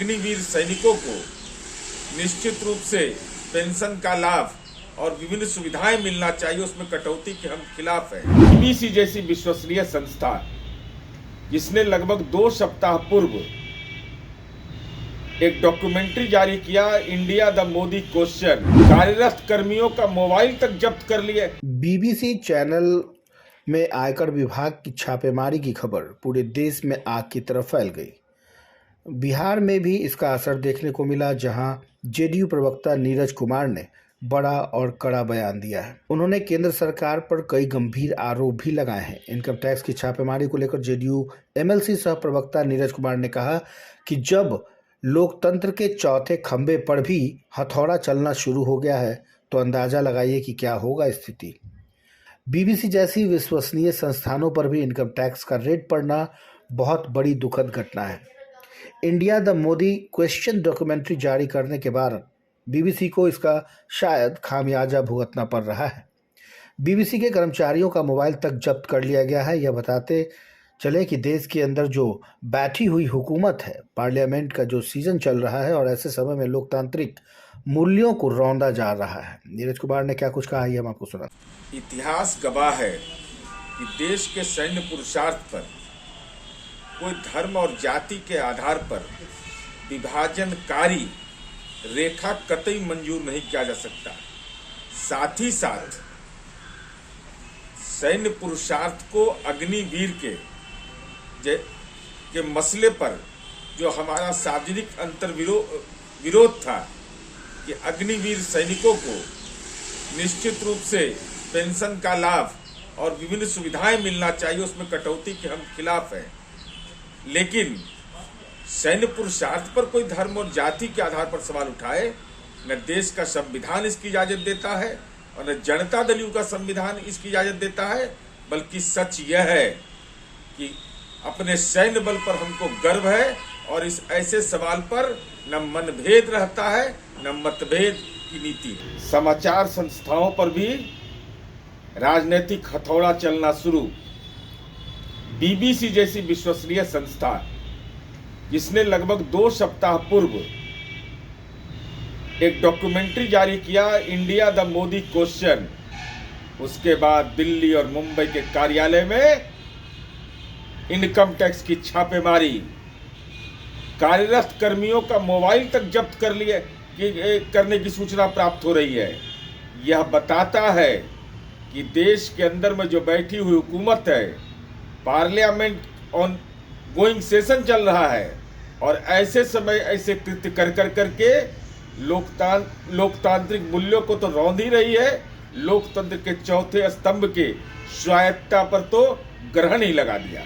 अग्निवीर सैनिकों को निश्चित रूप से पेंशन का लाभ और विभिन्न सुविधाएं मिलना चाहिए, उसमें कटौती के हम खिलाफ हैं। बीबीसी जैसी विश्वसनीय संस्था जिसने लगभग 2 सप्ताह पूर्व एक डॉक्यूमेंट्री जारी किया, इंडिया द मोदी क्वेश्चन, कार्यरत कर्मियों का मोबाइल तक जब्त कर लिए। बीबीसी चैनल में आयकर विभाग की छापेमारी की खबर पूरे देश में आग की तरह फैल गई। बिहार में भी इसका असर देखने को मिला, जहां जेडीयू प्रवक्ता नीरज कुमार ने बड़ा और कड़ा बयान दिया है। उन्होंने केंद्र सरकार पर कई गंभीर आरोप भी लगाए हैं। इनकम टैक्स की छापेमारी को लेकर जेडीयू एमएलसी सह प्रवक्ता नीरज कुमार ने कहा कि जब लोकतंत्र के चौथे खंभे पर भी हथौड़ा चलना शुरू हो गया है तो अंदाजा लगाइए कि क्या होगा स्थिति। बीबीसी जैसी विश्वसनीय संस्थानों पर भी इनकम टैक्स का रेड पड़ना बहुत बड़ी दुखद घटना है। India the Modi question documentary जारी करने के बाद बीबीसी को इसका शायद खामियाजा भुगतना पड़ रहा है। बीबीसी के कर्मचारियों का मोबाइल तक जब्त कर लिया गया है। यह बताते चले कि देश के अंदर जो बैठी हुई हुकूमत है, पार्लियामेंट का जो सीजन चल रहा है और ऐसे समय में लोकतांत्रिक मूल्यों को रौंदा जा रहा है। नीरज कुमार ने क्या कुछ कहा है हम आपको सुना। इतिहास गवाह है कि देश के सैन्य पुरुषार्थ पर कोई धर्म और जाति के आधार पर विभाजनकारी रेखा कतई मंजूर नहीं किया जा सकता। साथ ही साथ सैन्य पुरुषार्थ को अग्निवीर के मसले पर जो हमारा सार्वजनिक विरोध था कि अग्निवीर सैनिकों को निश्चित रूप से पेंशन का लाभ और विभिन्न सुविधाएं मिलना चाहिए, उसमें कटौती के हम खिलाफ हैं। लेकिन सैन्य पुरुषार्थ पर कोई धर्म और जाति के आधार पर सवाल उठाए, न देश का संविधान इसकी इजाजत देता है और न जनता दल का संविधान इसकी इजाजत देता है। बल्कि सच यह है कि अपने सैन्य बल पर हमको गर्व है और इस ऐसे सवाल पर न मनभेद रहता है न मतभेद की नीति। समाचार संस्थाओं पर भी राजनीतिक हथौड़ा चलना शुरू। बीबीसी जैसी विश्वसनीय संस्था जिसने लगभग 2 सप्ताह पूर्व एक डॉक्यूमेंट्री जारी किया, इंडिया द मोदी क्वेश्चन, उसके बाद दिल्ली और मुंबई के कार्यालय में इनकम टैक्स की छापेमारी, कार्यरत कर्मियों का मोबाइल तक जब्त करने की सूचना प्राप्त हो रही है। यह बताता है कि देश के अंदर में जो बैठी हुई हुकूमत है, पार्लियामेंट ऑन गोइंग सेशन चल रहा है और ऐसे समय ऐसे कृत्य करके लोकतांत्रिक मूल्यों को तो रौंद ही रही है, लोकतंत्र के चौथे स्तंभ के स्वायत्तता पर तो ग्रहण ही लगा दिया।